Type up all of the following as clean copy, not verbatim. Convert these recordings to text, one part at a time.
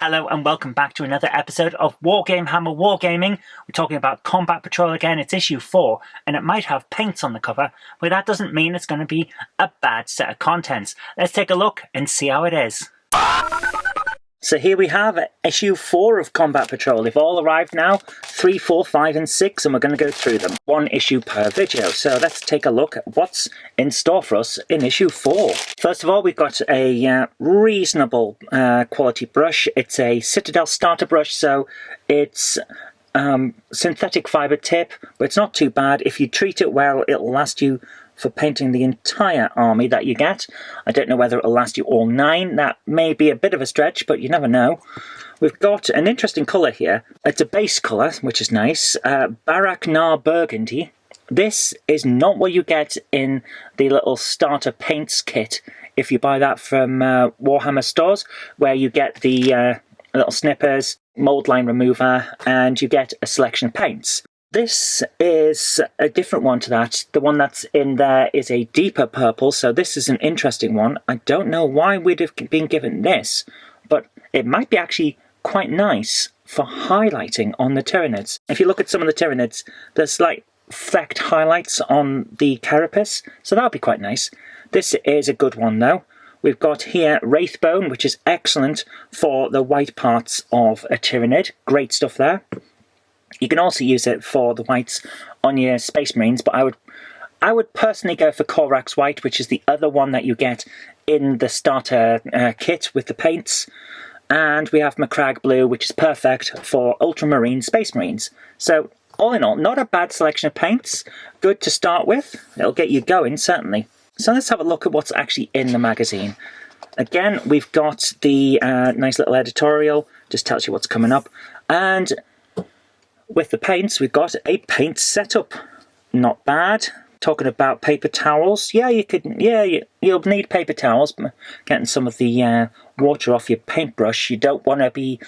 Hello and welcome back to another episode of WarGame Hammer Wargaming. We're talking about Combat Patrol again. It's issue 4 and it might have paints on the cover, but that doesn't mean it's going to be a bad set of contents. Let's take a look and see how it is. So here we have issue 4 of Combat Patrol. They've all arrived now, 3, 4, 5 and 6, and we're going to go through them. One issue per video. So let's take a look at what's in store for us in issue 4. First of all, we've got a reasonable quality brush. It's a Citadel starter brush, so it's synthetic fibre tip, but it's not too bad. If you treat it well, it'll last you for painting the entire army that you get. I don't know whether it'll last you all 9. That may be a bit of a stretch, but you never know. We've got an interesting colour here. It's a base colour, which is nice. Barak Burgundy. This is not what you get in the little starter paints kit if you buy that from Warhammer stores, where you get the little snippers, mould line remover, and you get a selection of paints. This is a different one to that. The one that's in there is a deeper purple, so this is an interesting one. I don't know why we'd have been given this, but it might be actually quite nice for highlighting on the Tyranids. If you look at some of the Tyranids, there's like flecked highlights on the carapace, so that'll be quite nice. This is a good one though. We've got here Wraithbone, which is excellent for the white parts of a Tyranid. Great stuff there. You can also use it for the whites on your Space Marines, but I would personally go for Korax White, which is the other one that you get in the starter kit with the paints. And we have Macragge Blue, which is perfect for Ultramarine Space Marines. So, all in all, not a bad selection of paints. Good to start with. It'll get you going, certainly. So let's have a look at what's actually in the magazine. Again, we've got the nice little editorial, just tells you what's coming up. And with the paints, we've got a paint setup. Not bad. Talking about paper towels, you'll need paper towels. Getting some of the water off your paintbrush. You don't want to be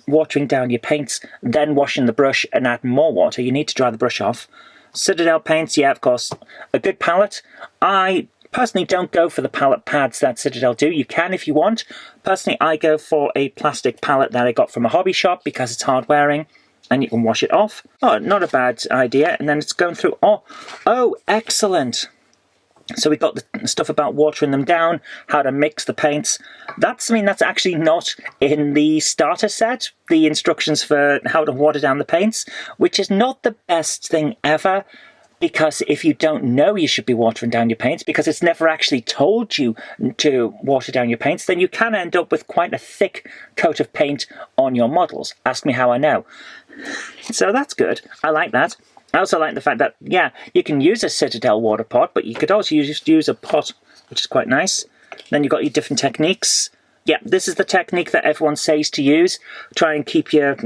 watering down your paints, then washing the brush and add more water. You need to dry the brush off. Citadel paints, yeah, of course. A good palette. I personally don't go for the palette pads that Citadel do. You can if you want. Personally, I go for a plastic palette that I got from a hobby shop because it's hard wearing. And you can wash it off. Oh, not a bad idea. And then it's going through. Oh, excellent. So we've got the stuff about watering them down, how to mix the paints. That's actually not in the starter set, the instructions for how to water down the paints, which is not the best thing ever. Because if you don't know you should be watering down your paints, because it's never actually told you to water down your paints, then you can end up with quite a thick coat of paint on your models. Ask me how I know. So that's good. I like that. I also like the fact that, yeah, you can use a Citadel water pot, but you could also use a pot, which is quite nice. Then you've got your different techniques. Yeah, this is the technique that everyone says to use. Try and keep your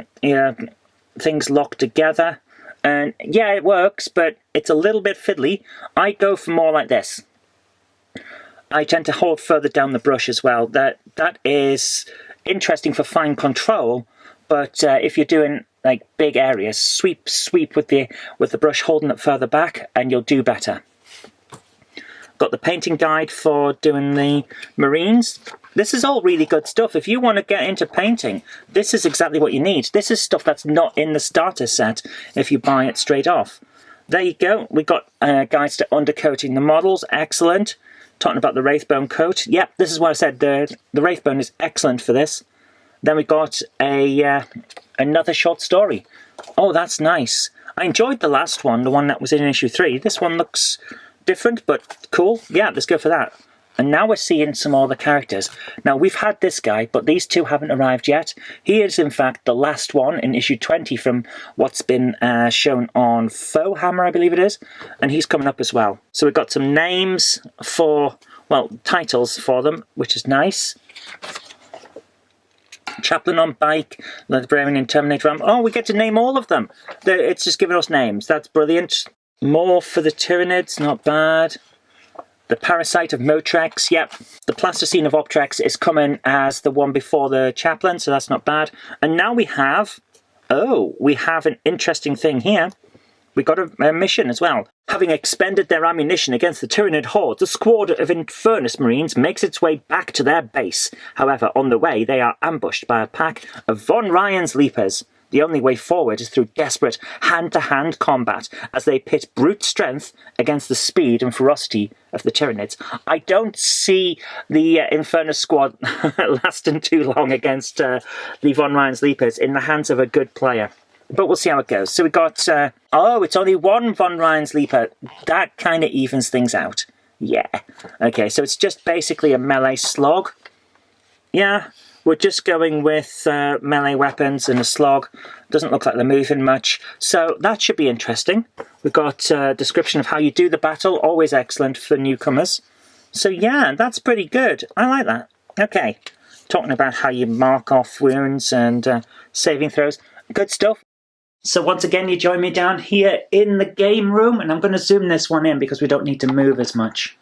things locked together. And yeah, it works, but it's a little bit fiddly. I go for more like this. I tend to hold further down the brush as well. That is interesting for fine control, but if you're doing like big areas, sweep with the brush, holding it further back, and you'll do better. Got the painting guide for doing the Marines. This is all really good stuff. If you want to get into painting, this is exactly what you need. This is stuff that's not in the starter set if you buy it straight off. There you go. We got guides to undercoating the models. Excellent. Talking about the Wraithbone coat. Yep, this is what I said. The Wraithbone is excellent for this. Then we got another short story. Oh, that's nice. I enjoyed the last one, the one that was in issue 3. This one looks different, but cool. Yeah, let's go for that. And now we're seeing some other characters. Now, we've had this guy, but these two haven't arrived yet. He is, in fact, the last one in issue 20 from what's been shown on Warhammer, I believe it is. And he's coming up as well. So we've got some names for, well, titles for them, which is nice. Chaplain on bike, Librarian in Terminator. Oh, we get to name all of them. It's just giving us names. That's brilliant. More for the Tyranids, not bad. The Parasite of Motrex, yep. The Plasticine of Optrex is coming as the one before the Chaplain, so that's not bad. And now we have an interesting thing here. We got a mission as well. Having expended their ammunition against the Tyranid hordes, a squad of Infernus Marines makes its way back to their base. However, on the way, they are ambushed by a pack of Von Ryan's Leapers. The only way forward is through desperate hand-to-hand combat as they pit brute strength against the speed and ferocity of the Tyranids. I don't see the Infernus squad lasting too long against the Von Ryan's Leapers in the hands of a good player. But we'll see how it goes. So we got, oh, it's only one Von Ryan's Leaper. That kind of evens things out. Yeah. Okay, so it's just basically a melee slog. Yeah. We're just going with melee weapons and a slog. Doesn't look like they're moving much. So that should be interesting. We've got a description of how you do the battle. Always excellent for newcomers. So yeah, that's pretty good. I like that. Okay. Talking about how you mark off wounds and saving throws. Good stuff. So once again, you join me down here in the game room. And I'm going to zoom this one in because we don't need to move as much.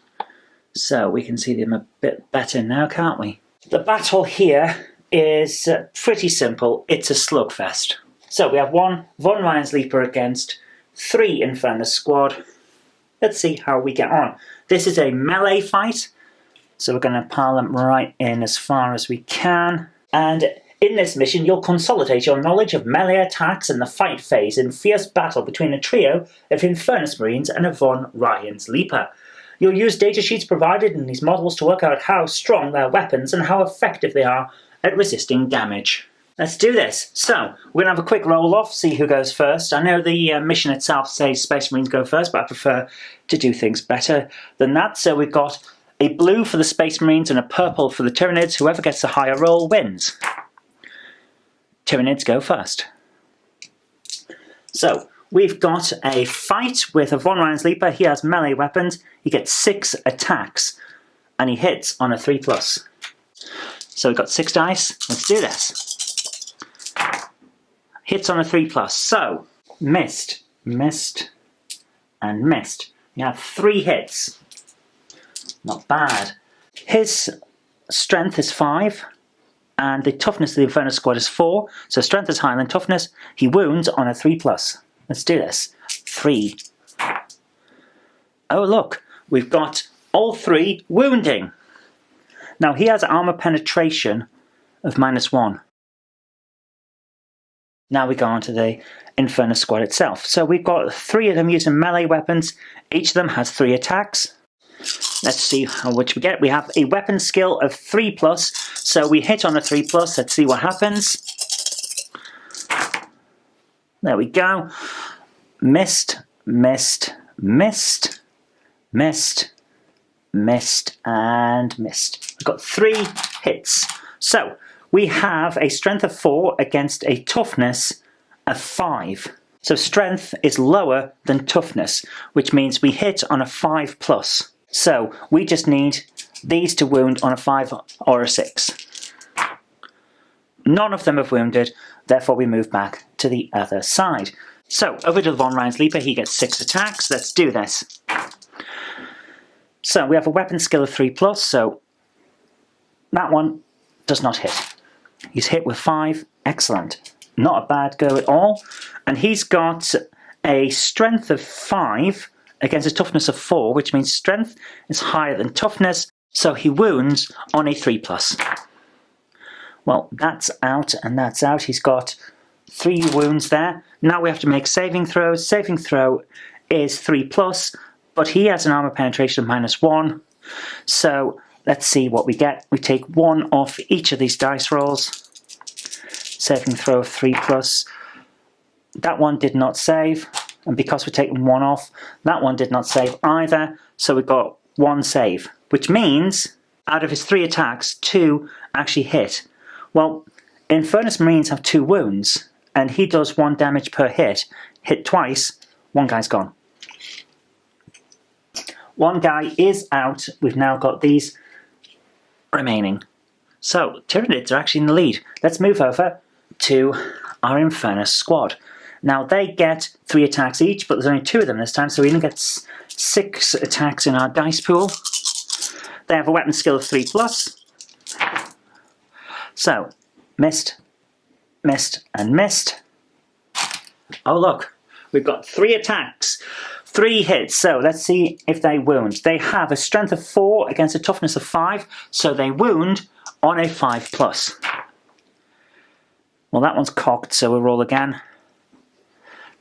So we can see them a bit better now, can't we? The battle here is pretty simple. It's a slugfest. So we have one Von Ryan's Leaper against 3 Infernus squad. Let's see how we get on. This is a melee fight, so we're going to pile them right in as far as we can. And in this mission, you'll consolidate your knowledge of melee attacks and the fight phase in fierce battle between a trio of Infernus Marines and a Von Ryan's Leaper. You'll use datasheets provided in these models to work out how strong their weapons and how effective they are at resisting damage. Let's do this. So, we're going to have a quick roll-off, see who goes first. I know the mission itself says Space Marines go first, but I prefer to do things better than that. So we've got a blue for the Space Marines and a purple for the Tyranids. Whoever gets the higher roll wins. Tyranids go first. So, we've got a fight with a Von Ryan's Leaper. He has melee weapons. He gets 6 attacks. And he hits on a 3+. So we've got 6 dice. Let's do this. Hits on a 3+. So, missed, missed, and missed. You have 3 hits. Not bad. His strength is 5. And the toughness of the Infernus squad is 4. So strength is higher than toughness. He wounds on a 3+. Let's do this. 3. Oh, look. We've got all 3 wounding. Now, he has armor penetration of -1. Now we go on to the Infernus squad itself. So we've got 3 of them using melee weapons. Each of them has 3 attacks. Let's see how much we get. We have a weapon skill of 3+. So we hit on a 3+. Let's see what happens. There we go. Missed, missed, missed, missed, missed, and missed. We've got 3 hits. So we have a strength of 4 against a toughness of 5. So strength is lower than toughness, which means we hit on a 5+. So we just need these to wound on a 5 or a 6. None of them have wounded, therefore we move back to the other side. So, over to the Von Ryan's Leaper, he gets 6 attacks. Let's do this. So, we have a weapon skill of 3+, so that one does not hit. He's hit with 5. Excellent. Not a bad go at all. And he's got a strength of 5 against a toughness of 4, which means strength is higher than toughness, so he wounds on a 3+. Well, that's out and that's out. He's got 3 wounds there. Now we have to make saving throws. Saving throw is 3+, but he has an armor penetration of -1. So let's see what we get. We take 1 off each of these dice rolls. Saving throw of 3+. That one did not save. And because we're taking 1 off, that one did not save either. So we've got 1 save, which means out of his 3 attacks, 2 actually hit. Well, Infernus Marines have 2 wounds, and he does 1 damage per hit. Hit twice, 1 guy's gone. 1 guy is out. We've now got these remaining. So, Tyranids are actually in the lead. Let's move over to our Infernus squad. Now, they get 3 attacks each, but there's only 2 of them this time, so we only get 6 attacks in our dice pool. They have a weapon skill of 3+. So, missed, missed, and missed. Oh look, we've got 3 attacks 3 hits, so let's see if they wound. They have a strength of 4 against a toughness of 5, so they wound on a 5+. Well, that one's cocked, so we'll roll again.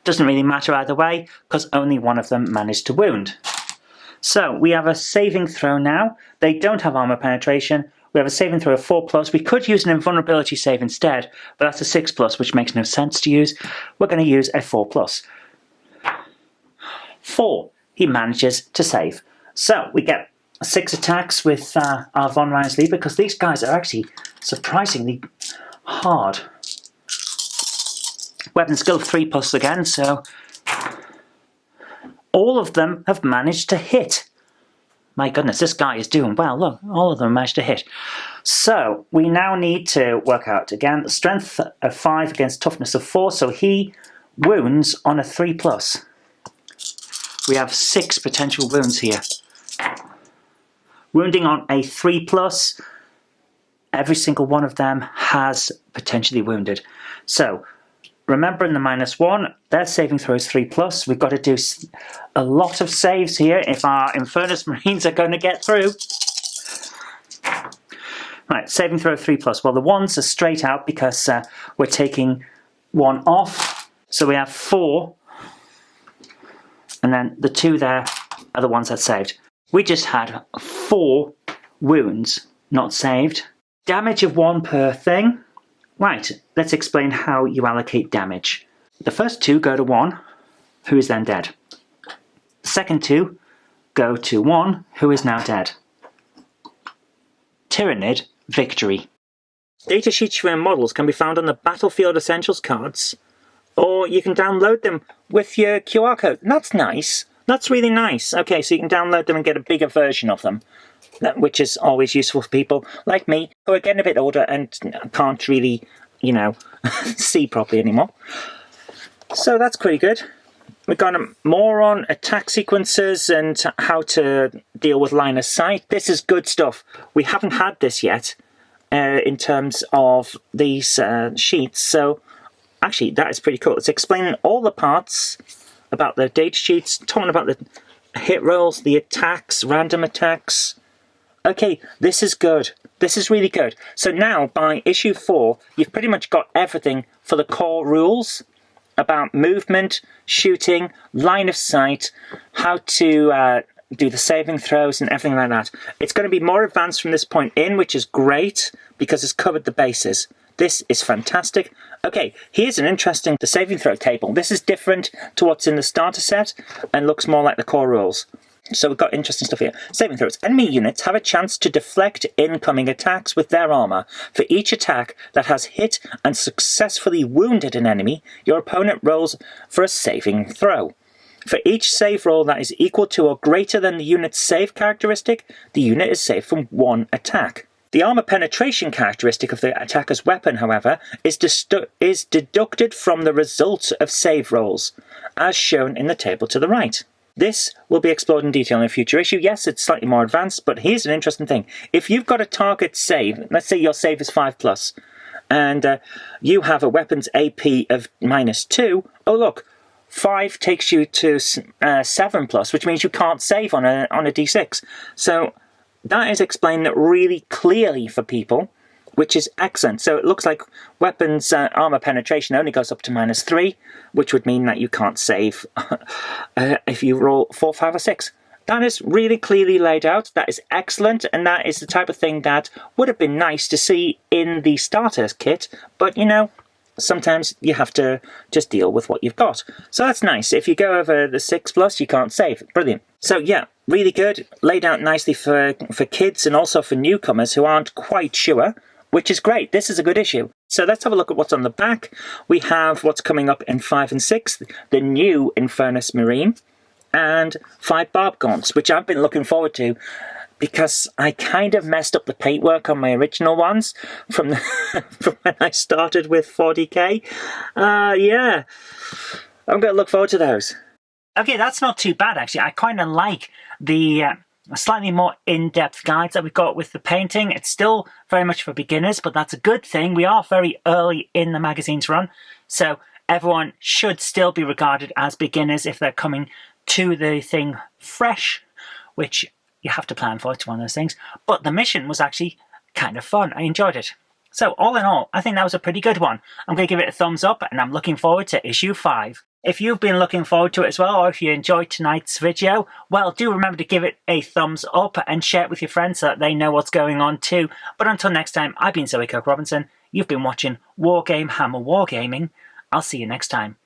Doesn't really matter either way, because only one of them managed to wound. So we have a saving throw now. They don't have armor penetration. We have a saving throw of 4+. We could use an invulnerability save instead, but that's a 6+, which makes no sense to use. We're going to use a 4+. 4. He manages to save. So we get 6 attacks with our Von Reinsley, because these guys are actually surprisingly hard. Weapon skill 3+ again, so all of them have managed to hit. My goodness, this guy is doing well. Look, all of them managed to hit. So we now need to work out again. Strength of 5 against toughness of 4, so he wounds on a 3+. We have 6 potential wounds here. Wounding on a 3+, every single one of them has potentially wounded. So remembering the -1, their saving throw is 3+. We've got to do a lot of saves here if our Infernus Marines are going to get through. Right, saving throw 3+. Well, the ones are straight out because we're taking 1 off. So we have 4. And then the 2 there are the ones that saved. We just had 4 wounds not saved. Damage of 1 per thing. Right, let's explain how you allocate damage. The first 2 go to 1, who is then dead. The second 2 go to 1, who is now dead. Tyrannid, victory. Datasheets for models can be found on the Battlefield Essentials cards, or you can download them with your QR code. That's nice. That's really nice. Okay, so you can download them and get a bigger version of them, which is always useful for people like me who are getting a bit older and can't really, you know, see properly anymore. So that's pretty good. We've got more on attack sequences and how to deal with line of sight. This is good stuff. We haven't had this yet in terms of these sheets, so actually that is pretty cool. It's explaining all the parts about the data sheets, talking about the hit rolls, the attacks, random attacks. Okay, this is good. This is really good. So now, by issue 4, you've pretty much got everything for the core rules about movement, shooting, line of sight, how to do the saving throws and everything like that. It's going to be more advanced from this point in, which is great because it's covered the bases. This is fantastic. Okay, here's an interesting the saving throw table. This is different to what's in the starter set and looks more like the core rules. So we've got interesting stuff here. Saving throws. Enemy units have a chance to deflect incoming attacks with their armor. For each attack that has hit and successfully wounded an enemy, your opponent rolls for a saving throw. For each save roll that is equal to or greater than the unit's save characteristic, the unit is saved from 1 attack. The armor penetration characteristic of the attacker's weapon, however, is deducted from the results of save rolls, as shown in the table to the right. This will be explored in detail in a future issue. Yes, it's slightly more advanced, but here's an interesting thing. If you've got a target save, let's say your save is 5+, and you have a weapons AP of -2, oh look, 5 takes you to 7+, which means you can't save on a D6. So that is explained really clearly for people, which is excellent. So it looks like weapons armor penetration only goes up to -3, which would mean that you can't save if you roll 4, 5, or 6. That is really clearly laid out. That is excellent, and that is the type of thing that would have been nice to see in the starter kit, but you know, sometimes you have to just deal with what you've got. So that's nice. If you go over the 6+, you can't save. Brilliant. So yeah, really good. Laid out nicely for kids and also for newcomers who aren't quite sure, which is great. This is a good issue. So let's have a look at what's on the back. We have what's coming up in 5 and 6, the new Infernus Marine, and 5 Barb Gaunts, which I've been looking forward to because I kind of messed up the paintwork on my original ones from, from when I started with 40k. Yeah, I'm going to look forward to those. Okay, that's not too bad, actually. I kind of like the slightly more in-depth guides that we've got with the painting. It's still very much for beginners, but that's a good thing. We are very early in the magazine's run, so everyone should still be regarded as beginners if they're coming to the thing fresh, which you have to plan for. It's one of those things. But the mission was actually kind of fun. I enjoyed it. So all in all, I think that was a pretty good one. I'm going to give it a thumbs up, and I'm looking forward to issue 5. If you've been looking forward to it as well, or if you enjoyed tonight's video, well, do remember to give it a thumbs up and share it with your friends so that they know what's going on too. But until next time, I've been Zoe Kirk Robinson. You've been watching Wargame Hammer Wargaming. I'll see you next time.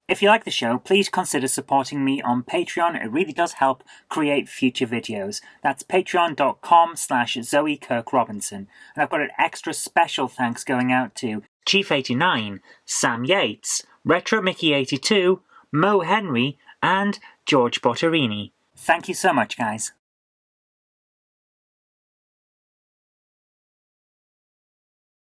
If you like the show, please consider supporting me on Patreon. It really does help create future videos. That's patreon.com/Zoe Kirk Robinson. And I've got an extra special thanks going out to Chief89, Sam Yates, Retro Mickey 82, Mo Henry, and George Botterini. Thank you so much, guys.